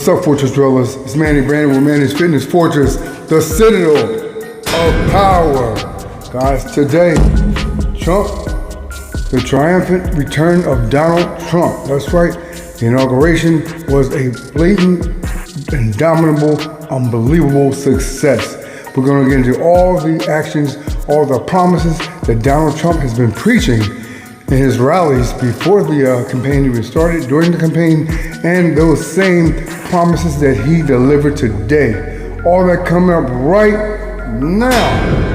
What's up, Fortress Dwellers? It's Manny Brandon with Manny's Fitness Fortress, the citadel of power. Guys, today, the triumphant return of Donald Trump. That's right, the inauguration was a blatant, indomitable, unbelievable success. We're going to get into all the actions, all the promises that Donald Trump has been preaching in his rallies before the campaign even started, during the campaign, and those same promises that he delivered today. All that coming up right now.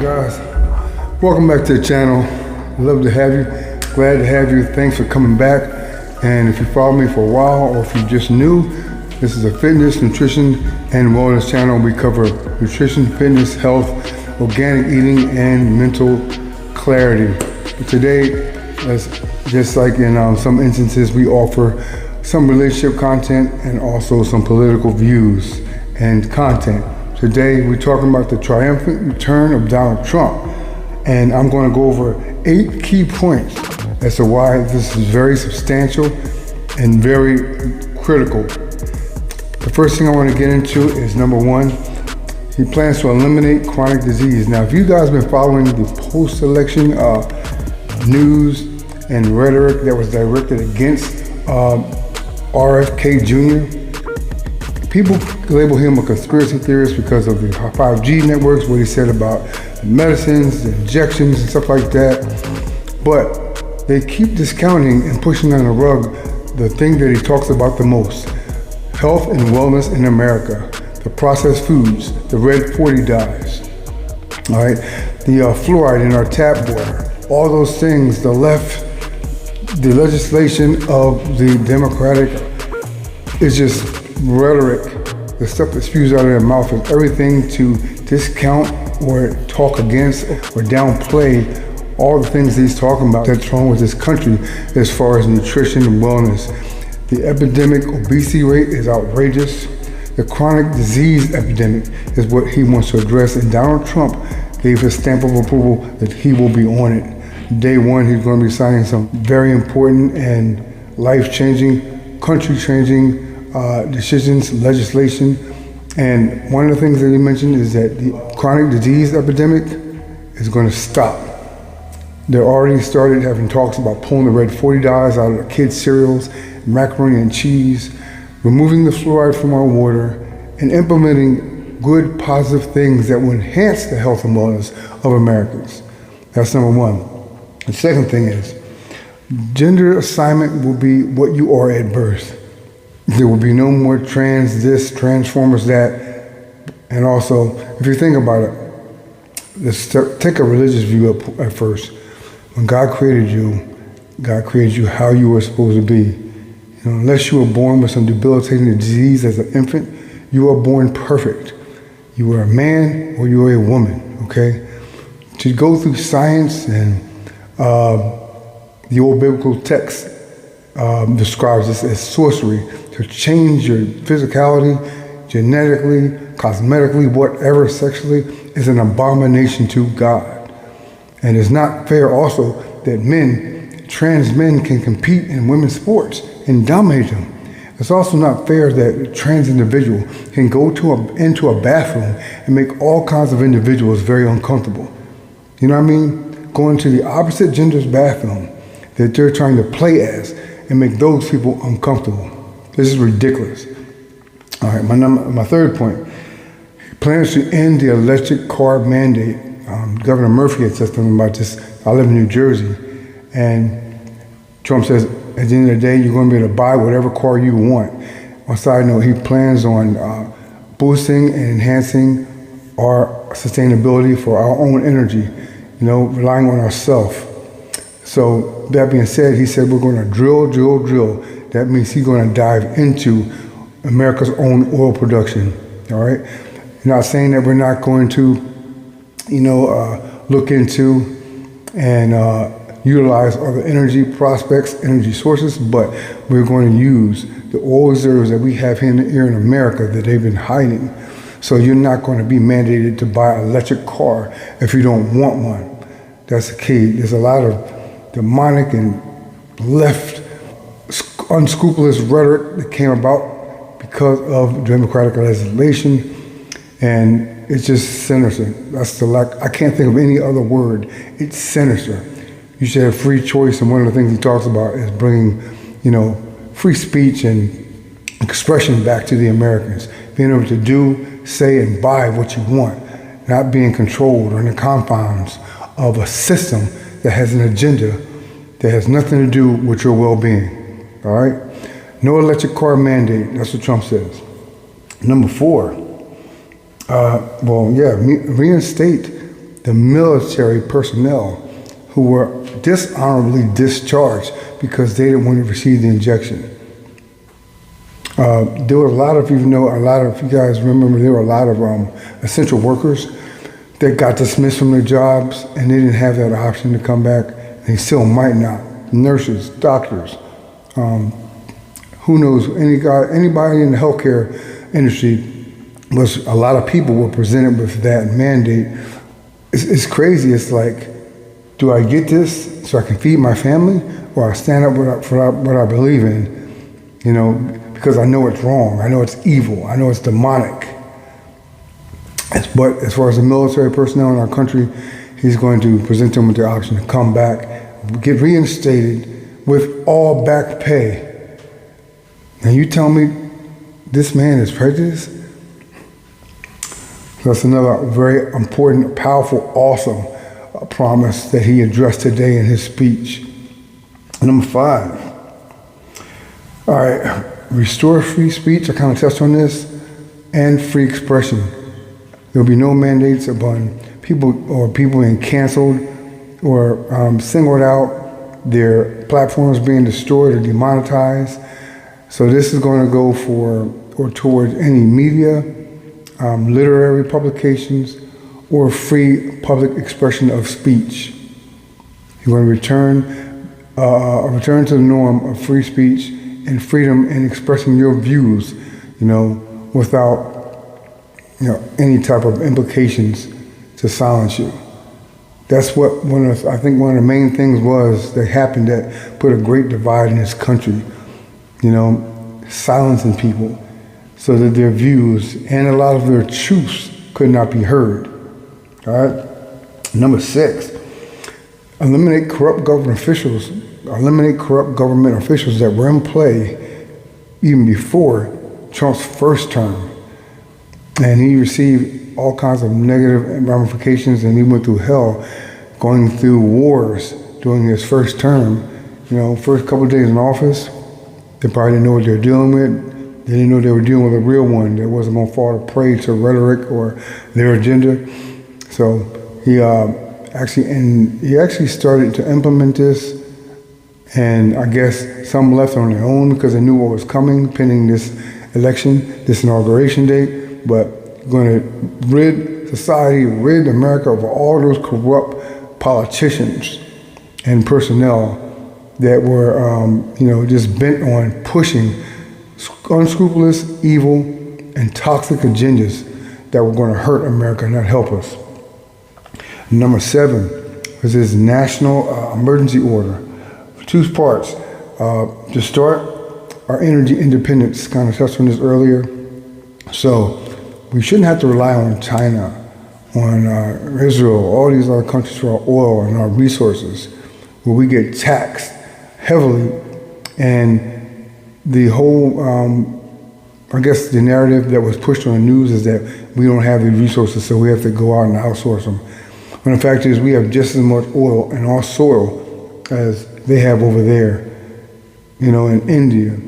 Guys, welcome back to the channel. Love to have you, glad to have you. Thanks for coming back. And if you follow me for a while, or if you're just new, this is a fitness, nutrition, and wellness channel. We cover nutrition, fitness, health, organic eating, and mental clarity. Today, just like in some instances, we offer some relationship content and also some political views and content. Today, we're talking about the triumphant return of Donald Trump. And I'm going to go over 8 key points as to why this is very substantial and very critical. The first thing I want to get into is number 1, he plans to eliminate chronic disease. Now, if you guys have been following the post-election news and rhetoric that was directed against RFK Jr., people label him a conspiracy theorist because of the 5G networks, what he said about medicines, injections, and stuff like that. But they keep discounting and pushing on the rug the thing that he talks about the most: health and wellness in America, the processed foods, the red 40 dyes, all right, the fluoride in our tap water, all those things. The left, the legislation of the Democratic is just rhetoric. The stuff that spews out of their mouth is everything to discount or talk against or downplay all the things he's talking about that's wrong with this country as far as nutrition and wellness. The epidemic obesity rate is outrageous. The chronic disease epidemic is what he wants to address, and Donald Trump gave his stamp of approval that he will be on it. Day one, he's going to be signing some very important and life-changing, country-changing decisions, legislation. And one of the things that he mentioned is that the chronic disease epidemic is going to stop. They're already started having talks about pulling the red 40 dyes out of the kids' cereals, macaroni and cheese, removing the fluoride from our water, and implementing good, positive things that will enhance the health and wellness of Americans. That's number 1. The second thing is, gender assignment will be what you are at birth. There will be no more trans this, transformers that. And also, if you think about it, let's take a religious view up at first. When God created you how you were supposed to be. You know, unless you were born with some debilitating disease as an infant, you are born perfect. You are a man or you are a woman, okay? To go through science and the old biblical text describes this as sorcery, to change your physicality, genetically, cosmetically, whatever, sexually, is an abomination to God. And it's not fair also that trans men can compete in women's sports and dominate them. It's also not fair that a trans individual can go into a bathroom and make all kinds of individuals very uncomfortable. You know what I mean? Going to the opposite gender's bathroom that they're trying to play as and make those people uncomfortable. This is ridiculous. All right, my third point. He plans to end the electric car mandate. Governor Murphy had said something about this. I live in New Jersey, and Trump says, at the end of the day, you're going to be able to buy whatever car you want. On a side note, he plans on boosting and enhancing our sustainability for our own energy, relying on ourselves. So that being said, he said we're going to drill. That means he's going to dive into America's own oil production. all right? Not saying that we're not going to, look into and utilize other energy prospects, energy sources, but we're going to use the oil reserves that we have here in America that they've been hiding. So you're not going to be mandated to buy an electric car if you don't want one. That's the key. There's a lot of demonic and left unscrupulous rhetoric that came about because of democratic legislation, and it's just sinister. I can't think of any other word. It's sinister. You should have free choice, and one of the things he talks about is bringing, free speech and expression back to the Americans. Being able to do, say, and buy what you want, not being controlled or in the confines of a system that has an agenda that has nothing to do with your well-being, all right? No electric car mandate, that's what Trump says. Number 4, reinstate the military personnel who were dishonorably discharged because they didn't want to receive the injection. There were a lot of, if you guys remember, there were a lot of essential workers that got dismissed from their jobs and they didn't have that option to come back. They still might not. Nurses, doctors, who knows, anybody in the healthcare industry, a lot of people were presented with that mandate. It's crazy. It's like, do I get this so I can feed my family, or I stand up for what I believe in, because I know it's wrong, I know it's evil, I know it's demonic. But as far as the military personnel in our country, he's going to present them with the option to come back, get reinstated with all back pay. Now you tell me this man is prejudiced? That's another very important, powerful, awesome promise that he addressed today in his speech. Number 5. All right, restore free speech. I kind of touched on this, and free expression. There will be no mandates upon people being canceled or singled out, their platforms being destroyed or demonetized. So this is going to go towards any media, literary publications, or free public expression of speech. You're going to return to the norm of free speech and freedom in expressing your views, without, any type of implications to silence you. That's what one of the main things was that happened that put a great divide in this country, silencing people so that their views and a lot of their truths could not be heard. All right. Number 6, eliminate corrupt government officials that were in play even before Trump's first term. And he received all kinds of negative ramifications, and he went through hell going through wars during his first term. First couple of days in office, they probably didn't know what they were dealing with. They didn't know they were dealing with a real one that wasn't going to fall prey to rhetoric or their agenda. So he actually started to implement this, and I guess some left on their own because they knew what was coming pending this election, this inauguration date. But going to rid America of all those corrupt politicians and personnel that were, just bent on pushing unscrupulous, evil, and toxic agendas that were going to hurt America, not help us. Number 7 was this national emergency order. 2 parts. To start, our energy independence, kind of touched on this earlier. So we shouldn't have to rely on China, on Israel, all these other countries for our oil and our resources, where we get taxed heavily. And the whole, the narrative that was pushed on the news is that we don't have the resources, so we have to go out and outsource them. When the fact is, we have just as much oil in our soil as they have over there, in India,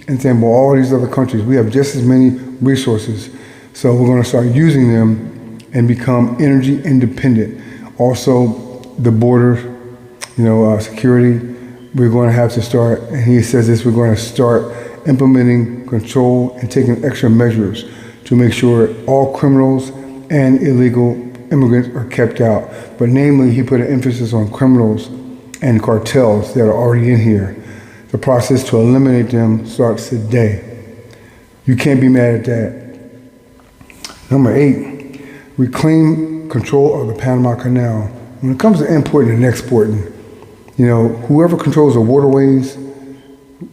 and saying, well, all these other countries, we have just as many resources. So we're going to start using them and become energy independent. Also, the border, security, we're going to have to start, and he says this, we're going to start implementing control and taking extra measures to make sure all criminals and illegal immigrants are kept out. But namely, he put an emphasis on criminals and cartels that are already in here. The process to eliminate them starts today. You can't be mad at that. Number 8, reclaim control of the Panama Canal. When it comes to importing and exporting, whoever controls the waterways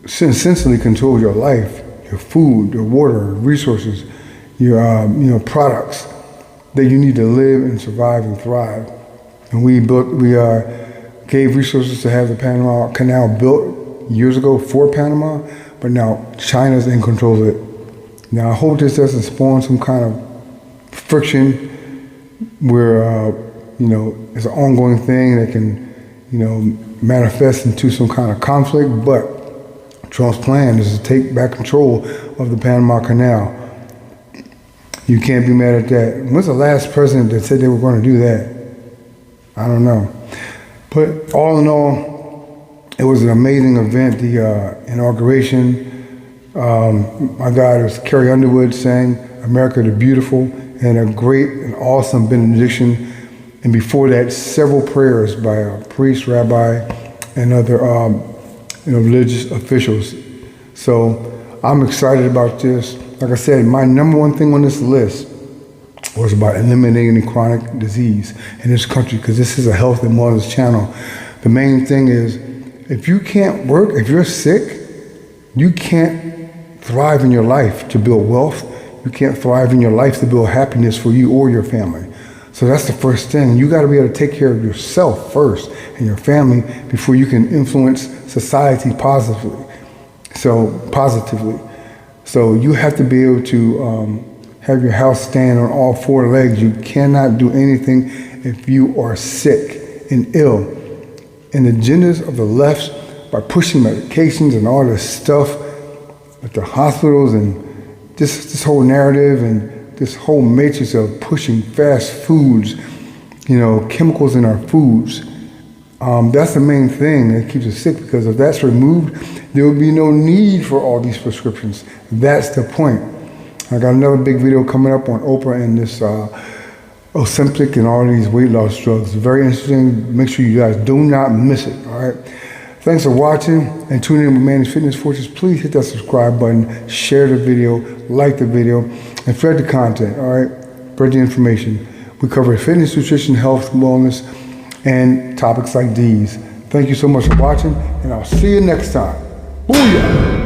essentially controls your life, your food, your water, resources, your products that you need to live and survive and thrive. And we gave resources to have the Panama Canal built years ago for Panama, but now China's in control of it. Now I hope this doesn't spawn some kind of friction where it's an ongoing thing that can manifest into some kind of conflict. But Trump's plan is to take back control of the Panama Canal. You can't be mad at that. When's the last president that said they were going to do that? I don't know. But all in all, it was an amazing event, the inauguration. My God, it was Carrie Underwood saying, "America the Beautiful," and a great and awesome benediction. And before that, several prayers by a priest, rabbi, and other religious officials. So I'm excited about this. Like I said, my number one thing on this list was about eliminating the chronic disease in this country, because this is a health and wellness channel. The main thing is, if you can't work, if you're sick, you can't thrive in your life to build wealth. You can't thrive in your life to build happiness for you or your family. So that's the first thing. You got to be able to take care of yourself first and your family before you can influence society positively. So you have to be able to have your house stand on all 4 legs. You cannot do anything if you are sick and ill. And the agendas of the left, by pushing medications and all this stuff at the hospitals, and this whole narrative and this whole matrix of pushing fast foods, chemicals in our foods, that's the main thing that keeps us sick, because if that's removed, there will be no need for all these prescriptions. That's the point. I got another big video coming up on Oprah and this Ozempic and all these weight loss drugs. Very interesting. Make sure you guys do not miss it, all right? Thanks for watching and tuning in with Manny's Fitness Fortress. Please hit that subscribe button, share the video, like the video, and spread the content, all right? Spread the information. We cover fitness, nutrition, health, wellness, and topics like these. Thank you so much for watching, and I'll see you next time. Booyah!